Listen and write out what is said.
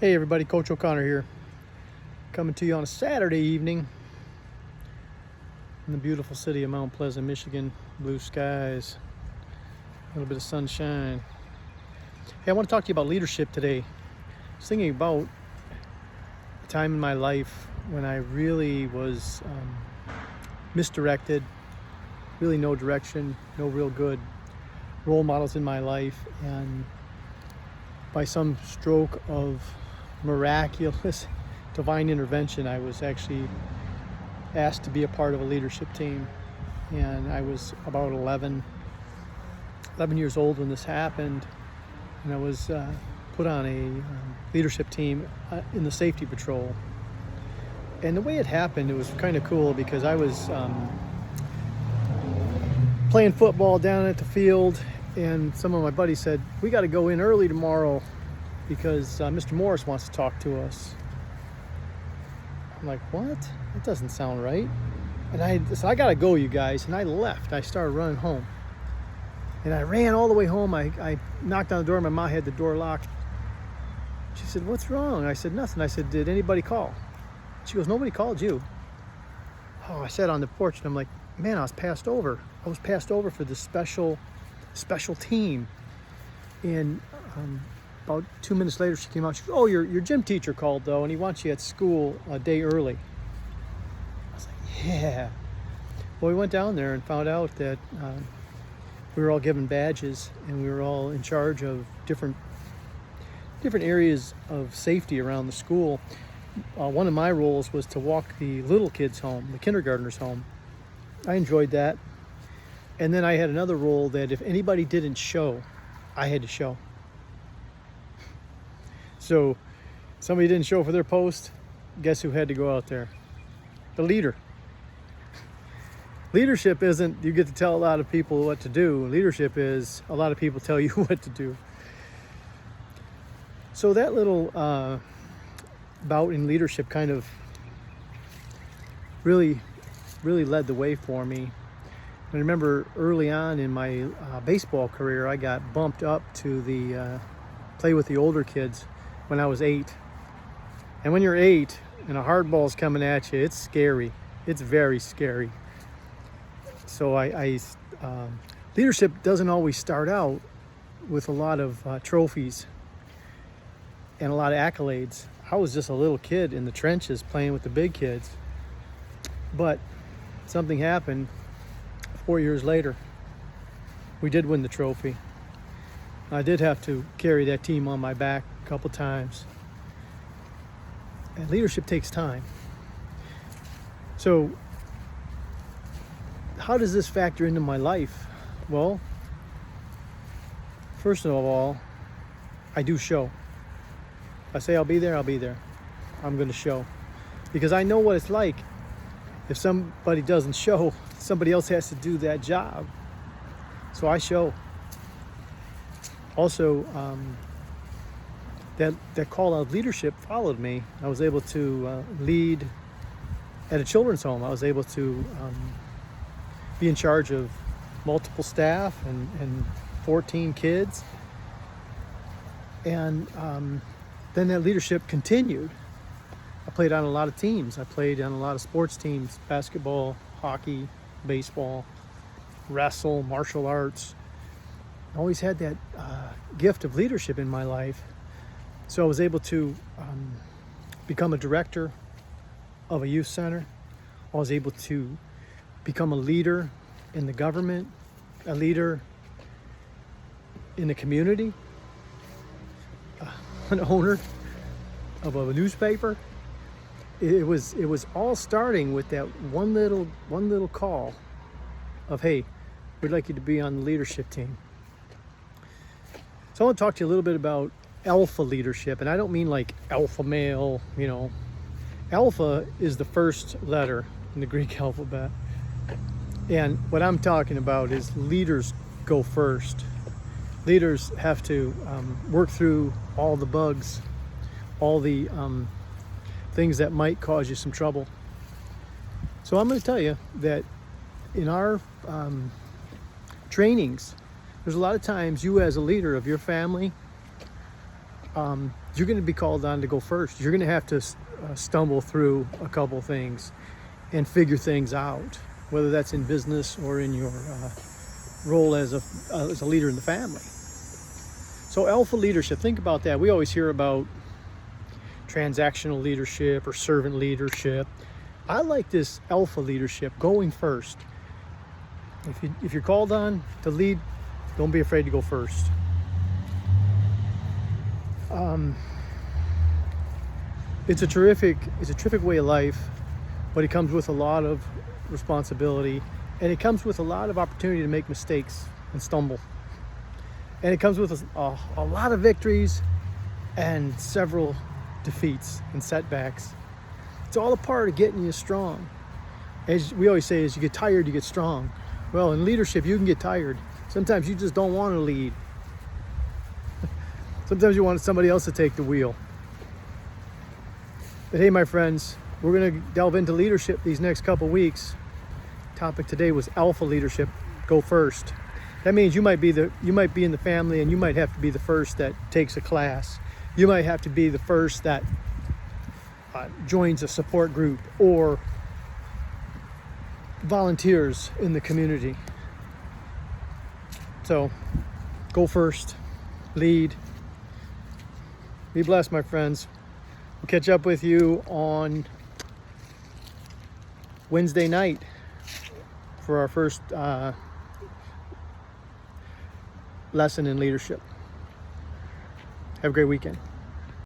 Hey everybody, Coach O'Connor here, coming to you on a Saturday evening in the beautiful city of Mount Pleasant, Michigan. Blue skies, a little bit of sunshine. Hey, I want to talk to you about leadership today. I was thinking about a time in my life when I really was misdirected, really no direction, no real good role models in my life, and by some stroke of miraculous divine intervention, I was actually asked to be a part of a leadership team. And I was about 11 years old when this happened, and I was put on a leadership team in the safety patrol. And the way it happened, it was kind of cool because I was playing football down at the field, and some of my buddies said, "We got to go in early tomorrow because Mr. Morris wants to talk to us." I'm like, what? That doesn't sound right. And I said, "I gotta go, you guys." And I left. I started running home. And I ran all the way home. I knocked on the door. My mom had the door locked. She said, "What's wrong?" I said, "Nothing." I said, "Did anybody call?" She goes, "Nobody called you." Oh, I sat on the porch and I'm like, man, I was passed over. I was passed over for this special team. And about 2 minutes later, she came out. She goes, "Oh, your gym teacher called, though, and he wants you at school a day early." I was like, yeah. Well, we went down there and found out that we were all given badges, and we were all in charge of different areas of safety around the school. One of my roles was to walk the little kids home, the kindergartners home. I enjoyed that. And then I had another role that if anybody didn't show, I had to show. So somebody didn't show for their post, guess who had to go out there? The leader. Leadership isn't you get to tell a lot of people what to do. Leadership is a lot of people tell you what to do. So that little bout in leadership kind of really led the way for me. I remember early on in my baseball career, I got bumped up to the play with the older kids when I was 8. And when you're 8 and a hard ball's coming at you, it's scary. It's very scary. So leadership doesn't always start out with a lot of trophies and a lot of accolades. I was just a little kid in the trenches playing with the big kids. But something happened 4 years later. We did win the trophy. I did have to carry that team on my back a couple times. And leadership takes time. So how does this factor into my life? Well, first of all, I do show. I say I'll be there, I'll be there. I'm going to show. Because I know what it's like. If somebody doesn't show, somebody else has to do that job. So I show. Also, that call out leadership followed me. I was able to lead at a children's home. I was able to be in charge of multiple staff and 14 kids. And then that leadership continued. I played on a lot of teams. I played on a lot of sports teams: basketball, hockey, baseball, wrestle, martial arts. I always had that gift of leadership in my life. So I was able to become a director of a youth center. I was able to become a leader in the government, a leader in the community, an owner of a newspaper. It was all starting with that one little call of, "Hey, we'd like you to be on the leadership team." So I want to talk to you a little bit about alpha leadership, and I don't mean like alpha male, Alpha is the first letter in the Greek alphabet. And what I'm talking about is leaders go first. Leaders have to work through all the bugs, all the things that might cause you some trouble. So I'm going to tell you that in our trainings, there's a lot of times you as a leader of your family you're going to be called on to go first. You're going to have to stumble through a couple things and figure things out, whether that's in business or in your role as a leader in the family. So alpha leadership, think about that. We always hear about transactional leadership or servant leadership. I like this alpha leadership, going first. If you're called on to lead, don't be afraid to go first. It's a terrific way of life, but it comes with a lot of responsibility, and it comes with a lot of opportunity to make mistakes and stumble. And it comes with a lot of victories and several defeats and setbacks. It's all a part of getting you strong. As we always say, as you get tired, you get strong. Well, in leadership, you can get tired. Sometimes you just don't want to lead. Sometimes you want somebody else to take the wheel. But hey, my friends, we're going to delve into leadership these next couple weeks. Topic today was alpha leadership. Go first. That means you might be in the family, and you might have to be the first that takes a class. You might have to be the first that joins a support group or volunteers in the community. So go first, lead. Be blessed, my friends. We'll catch up with you on Wednesday night for our first lesson in leadership. Have a great weekend.